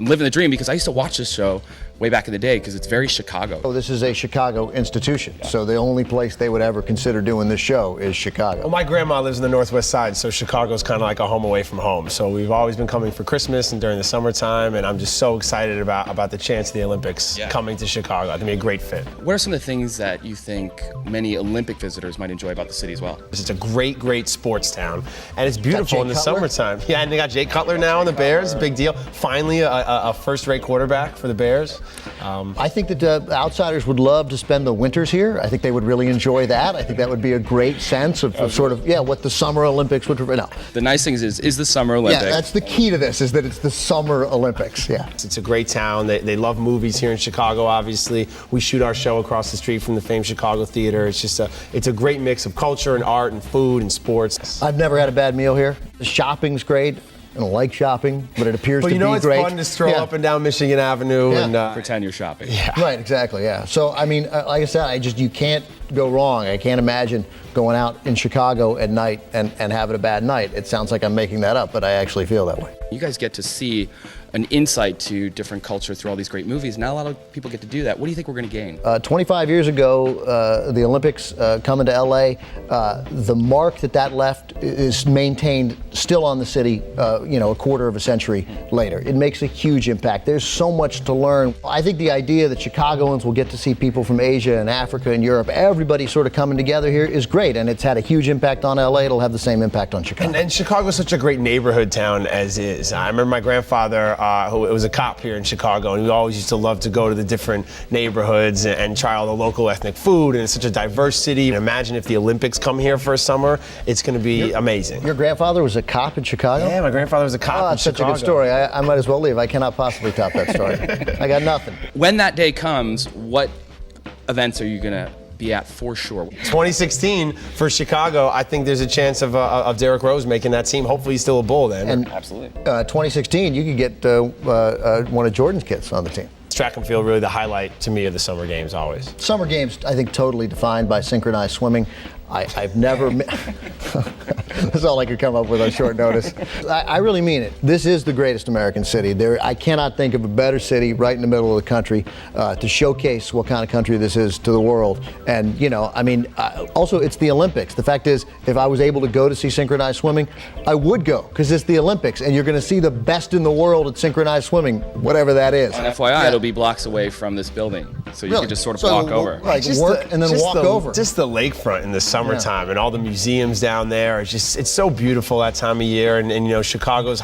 living the dream because I used to watch this show way back in the day because it's very Chicago. Oh, this is a Chicago institution, so the only place they would ever consider doing this show is Chicago. Well, my grandma lives in the Northwest Side, so Chicago's kind of like a home away from home. So we've always been coming for Christmas and during the summertime, and I'm just so excited about the chance of the Olympics coming to Chicago. It's gonna be a great fit. What are some of the things that you think many Olympic visitors might enjoy about the city as well? It's a great sports town, and it's beautiful in the Cutler? summertime. Yeah, and they got Jay Cutler now on the Bears, big deal. Finally, a first-rate quarterback for the Bears. I think that outsiders would love to spend the winters here. I think they would really enjoy that. I think that would be a great sense of sort of, what the Summer Olympics would. No. The nice thing is the Summer Olympics. Yeah, that's the key to this, is that it's the Summer Olympics. Yeah. It's a great town. They love movies here in Chicago, obviously. We shoot our show across the street from the famed Chicago Theater. It's a great mix of culture and art and food and sports. I've never had a bad meal here. The shopping's great. I don't like shopping, but it appears to be great. It's fun to stroll up and down Michigan Avenue and pretend you're shopping. Yeah. Right, exactly, yeah. So, I mean, like I said, you can't go wrong. I can't imagine going out in Chicago at night and having a bad night. It sounds like I'm making that up, but I actually feel that way. You guys get to see an insight to different culture through all these great movies. Not a lot of people get to do that. What do you think we're going to gain? 25 years ago, the Olympics coming to LA, the mark that left is maintained still on the city, a quarter of a century later. It makes a huge impact. There's so much to learn. I think the idea that Chicagoans will get to see people from Asia and Africa and Europe, everybody sort of coming together here is great, and it's had a huge impact on LA. It'll have the same impact on Chicago. And Chicago's such a great neighborhood town as is. I remember my grandfather, who was a cop here in Chicago, and we always used to love to go to the different neighborhoods and try all the local ethnic food, and it's such a diverse city. And imagine if the Olympics come here for a summer, it's going to be amazing. Your grandfather was a cop in Chicago? Yeah, my grandfather was a cop in Chicago. Such a good story. I might as well leave. I cannot possibly top that story. I got nothing. When that day comes, what events are you going to be at for sure? 2016 for Chicago, I think there's a chance of Derrick Rose making that team. Hopefully he's still a Bull then. And absolutely. 2016, you could get one of Jordan's kids on the team. Track and field really the highlight to me of the summer games always. Summer games, I think, totally defined by synchronized swimming. I've never, that's all I could come up with on short notice. I really mean it. This is the greatest American city. I cannot think of a better city right in the middle of the country to showcase what kind of country this is to the world. And, also it's the Olympics. The fact is, if I was able to go to see synchronized swimming, I would go, because it's the Olympics, and you're going to see the best in the world at synchronized swimming, whatever that is. And FYI, it'll be blocks away from this building, so you can just sort of walk over. Like work and then walk over. Just the lakefront in the summertime and all the museums down there. It's so beautiful that time of year, and Chicagoans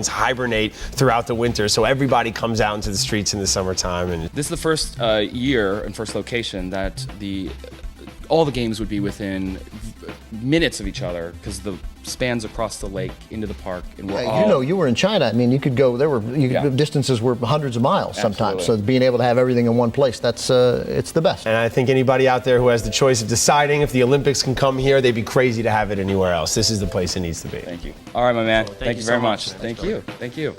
hibernate throughout the winter, so everybody comes out into the streets in the summertime. And this is the first year and first location that all the games would be within minutes of each other, because the spans across the lake into the park, and you were in China. I mean, you could go. Distances were hundreds of miles sometimes. Absolutely. So being able to have everything in one place, it's the best. And I think anybody out there who has the choice of deciding if the Olympics can come here, they'd be crazy to have it anywhere else. This is the place it needs to be. Thank you. All right, my man. Thank you very much. Thank you. Thank you.